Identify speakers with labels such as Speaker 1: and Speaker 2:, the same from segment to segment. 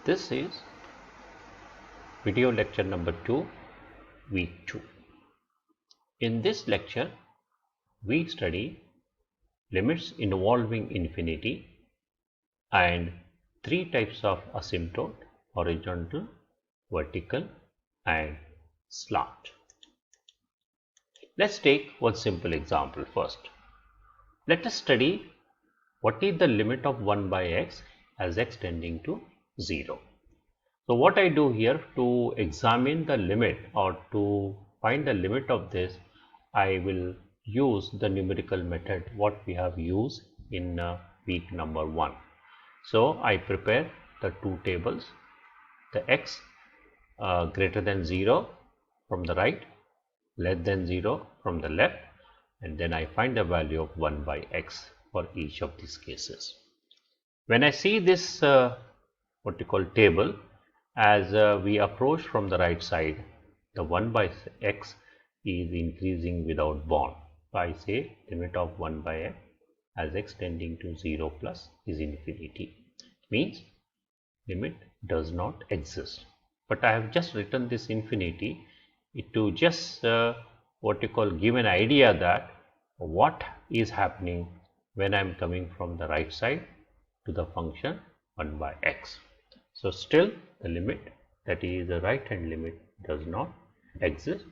Speaker 1: This is video lecture number 2, week 2. In this lecture, we study limits involving infinity and three types of asymptote: horizontal, vertical and slant. Let's take one simple example first. Let us study what is the limit of 1 by x as x tending to 0. So what I do here to examine the limit or to find the limit of this, I will use the numerical method what we have used in week number 1. So I prepare the two tables, the x greater than 0 from the right, less than 0 from the left, and then I find the value of 1 by x for each of these cases. When I see this what we call table, as we approach from the right side, the 1 by x is increasing without bound. So I say limit of 1 by x as x tending to 0 plus is infinity. Means limit does not exist. But I have just written this infinity to just what you call give an idea that what is happening when I am coming from the right side to the function 1 by x. So still the limit, that is the right hand limit, does not exist,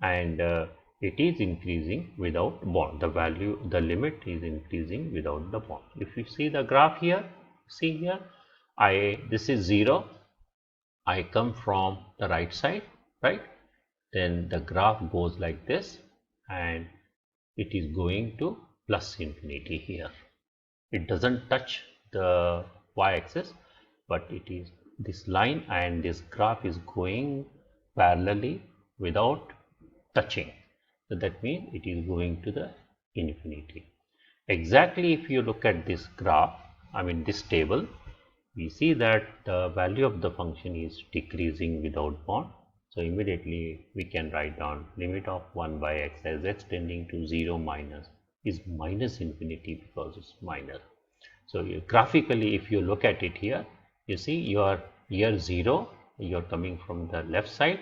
Speaker 1: and it is increasing without bound. The value, the limit is increasing without the bound. If you see the graph here, see here, this is 0, I come from the right side, right? Then the graph goes like this and it is going to plus infinity here. It doesn't touch the y-axis, but it is this line and this graph is going parallelly without touching. So that means it is going to the infinity. Exactly, if you look at this graph, I mean this table, we see that the value of the function is decreasing without bound. So immediately we can write down limit of 1 by x as x tending to 0 minus is minus infinity because it's minus. So graphically, if you look at it here, you see your here 0, you are coming from the left side,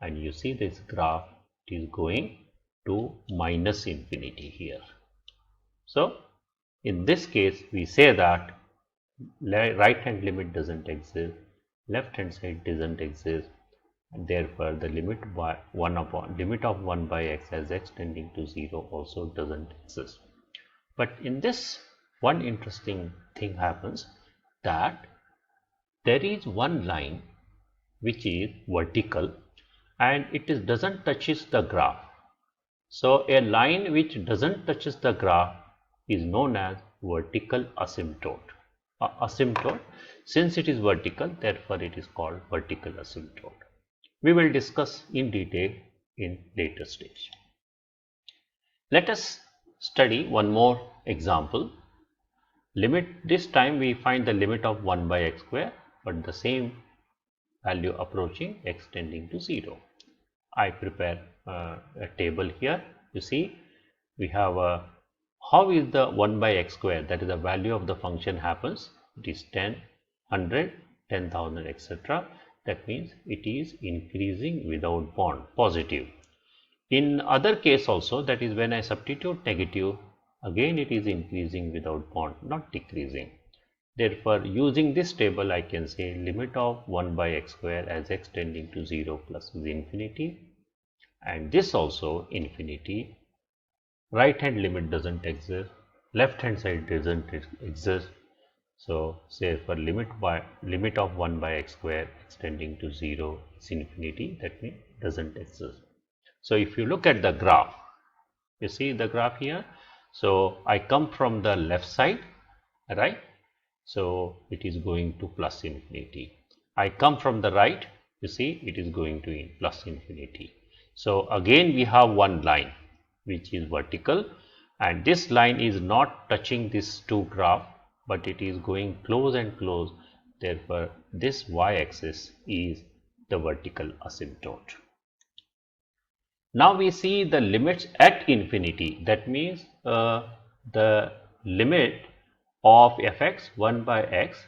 Speaker 1: and you see this graph is going to minus infinity here. So in this case, we say that right hand limit doesn't exist, left hand side doesn't exist, and therefore the limit by 1 upon limit of 1 by x as x tending to 0 also doesn't exist. But in this, one interesting thing happens, that there is one line which is vertical and it doesn't touches the graph. So a line which doesn't touches the graph is known as vertical asymptote. Asymptote, since it is vertical, therefore it is called vertical asymptote. We will discuss in detail in later stage. Let us study one more example. Limit, this time we find the limit of 1 by x square, but the same value approaching x tending to 0. I prepare a table here. You see, we have how is the 1 by x square, that is the value of the function happens, it is 10, 100, 10,000 etc. That means it is increasing without bound, positive. In other case also, that is when I substitute negative, again it is increasing without bound, not decreasing. Therefore, using this table, I can say limit of 1 by x square as x tending to 0 plus is infinity, and this also infinity. Right hand limit doesn't exist, left hand side doesn't exist. So say for limit of 1 by x square x tending to 0 is infinity, that means doesn't exist. So if you look at the graph, you see the graph here. So I come from the left side, right? So it is going to plus infinity. I come from the right, you see it is going to plus infinity. So again we have one line which is vertical, and this line is not touching this two graph, but it is going close and close. Therefore this y-axis is the vertical asymptote. Now we see the limits at infinity, that means the limit of fx 1 by x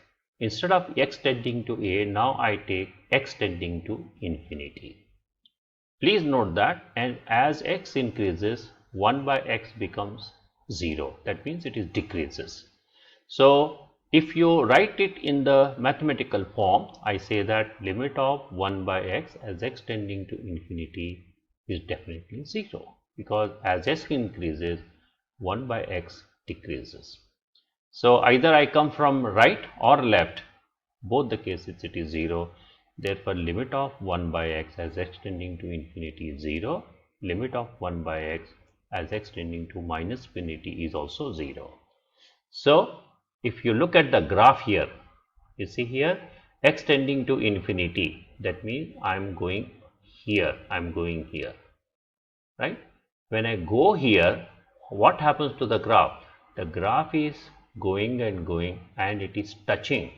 Speaker 1: Instead of x tending to a, now I take x tending to infinity. Please note that, and as x increases, 1 by x becomes 0. That means it is decreases. So if you write it in the mathematical form, I say that limit of 1 by x as x tending to infinity is definitely 0, because as x increases, 1 by x decreases. So either I come from right or left, both the cases it is 0. Therefore, limit of 1 by x as x tending to infinity is 0. Limit of 1 by x as x tending to minus infinity is also 0. So if you look at the graph here, you see here x tending to infinity, that means I am going here, I am going here, right? When I go here, what happens to the graph? The graph is going and going, and it is touching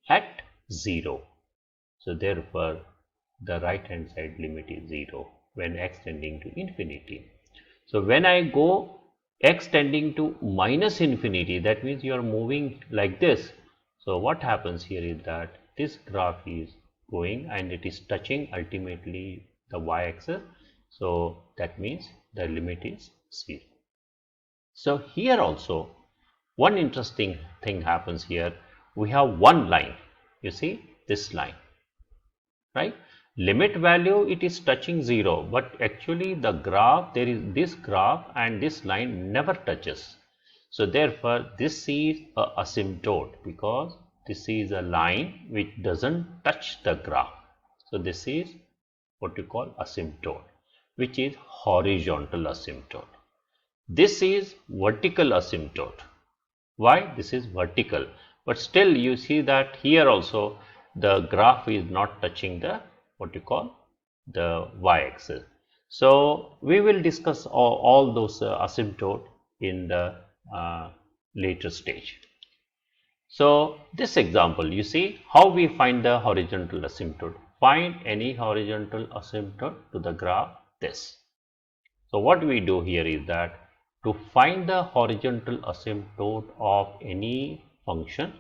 Speaker 1: at 0. So therefore, the right hand side limit is 0 when x tending to infinity. So when I go x tending to minus infinity, that means you are moving like this. So what happens here is that this graph is going and it is touching ultimately the y-axis. So that means the limit is 0. So here also one interesting thing happens here. We have one line, you see this line, right? Limit value, it is touching 0, but actually the graph, there is this graph and this line never touches. So therefore this is a asymptote, because this is a line which doesn't touch the graph. So this is what you call asymptote, which is horizontal asymptote. This is vertical asymptote. Why? This is vertical, but still you see that here also the graph is not touching the what you call the y-axis. So we will discuss all those asymptote in the later stage. So this example, you see how we find the horizontal asymptote. Find any horizontal asymptote to the graph this. So what we do here is that to find the horizontal asymptote of any function,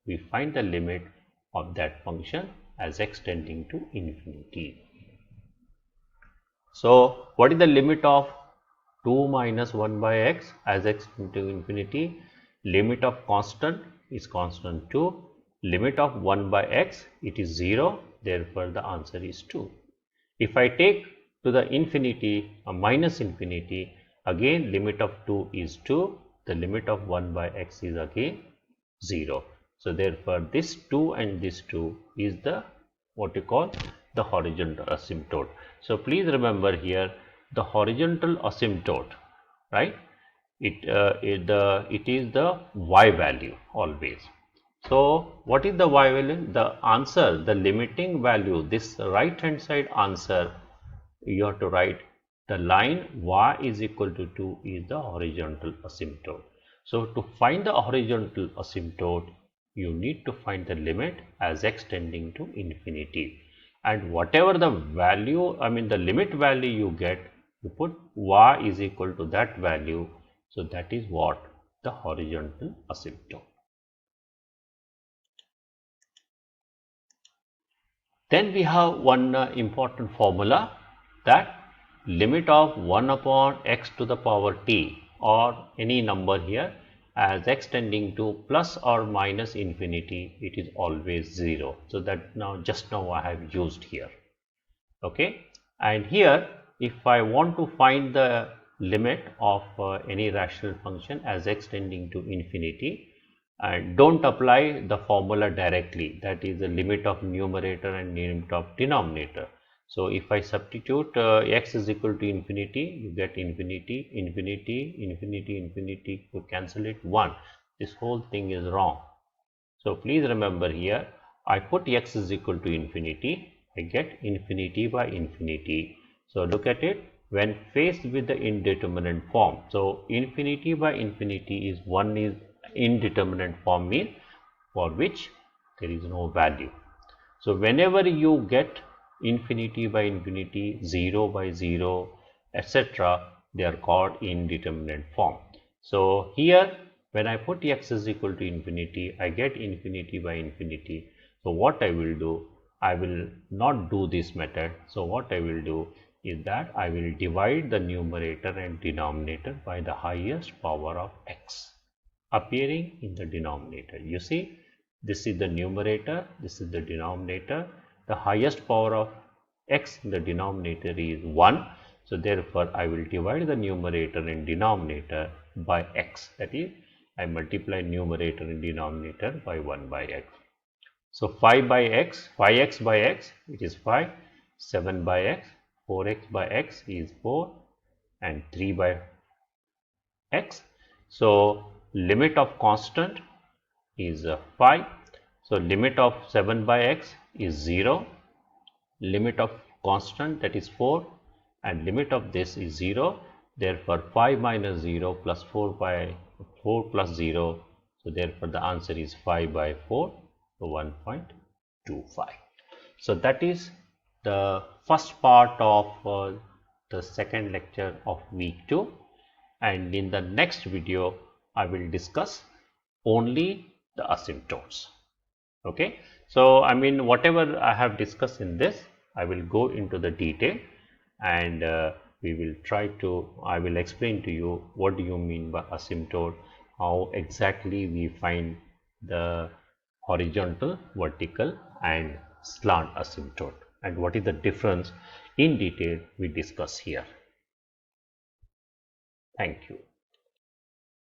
Speaker 1: we find the limit of that function as x tending to infinity. So what is the limit of 2 minus 1 by x as x into infinity? Limit of constant is constant 2. Limit of 1 by x, it is 0. Therefore, the answer is 2. If I take to the infinity minus infinity, again limit of 2 is 2. The limit of 1 by x is again 0. So therefore, this 2 and this 2 is the what you call the horizontal asymptote. So please remember here the horizontal asymptote, right? It is the y value always. So what is the y value? The answer, the limiting value, this right hand side answer, you have to write the line y is equal to 2 is the horizontal asymptote. So to find the horizontal asymptote, you need to find the limit as x tending to infinity, and whatever the value, I mean the limit value you get, you put y is equal to that value. So that is what the horizontal asymptote. Then we have one important formula, that limit of 1 upon x to the power t, or any number here, as x tending to plus or minus infinity, it is always 0. So that just now I have used here. Okay, and here if I want to find the limit of any rational function as x tending to infinity, and don't apply the formula directly, that is the limit of numerator and limit of denominator. So if I substitute x is equal to infinity, you get infinity, infinity, infinity, infinity, to cancel it 1. This whole thing is wrong. So please remember here, I put x is equal to infinity, I get infinity by infinity. So look at it, when faced with the indeterminate form. So infinity by infinity is one is indeterminate form, means for which there is no value. So whenever you get infinity by infinity, 0 by 0, etc., they are called indeterminate form. So here When I put x is equal to infinity, I get infinity by infinity. So what I will do, I will not do this method. So what I will do is that I will divide the numerator and denominator by the highest power of x appearing in the denominator. You see, this is the numerator, this is the denominator. The highest power of x in the denominator is 1. So therefore, I will divide the numerator and denominator by x. That is, I multiply numerator and denominator by 1 by x. So 5 by x, 5x by x, which is 5, 7 by x, 4x by x is 4, and 3 by x. So limit of constant is 5. So limit of 7 by x is 0. Limit of constant, that is 4, and limit of this is 0. Therefore 5 minus 0 plus 4 by 4 plus 0. So therefore the answer is 5 by 4, so 1.25. So that is the first part of the second lecture of week 2, and in the next video I will discuss only the asymptotes. Okay, so I mean, whatever I have discussed in this, I will go into the detail, and we will try to, I will explain to you what do you mean by asymptote, how exactly we find the horizontal, vertical and slant asymptote, and what is the difference in detail we discuss here. Thank you.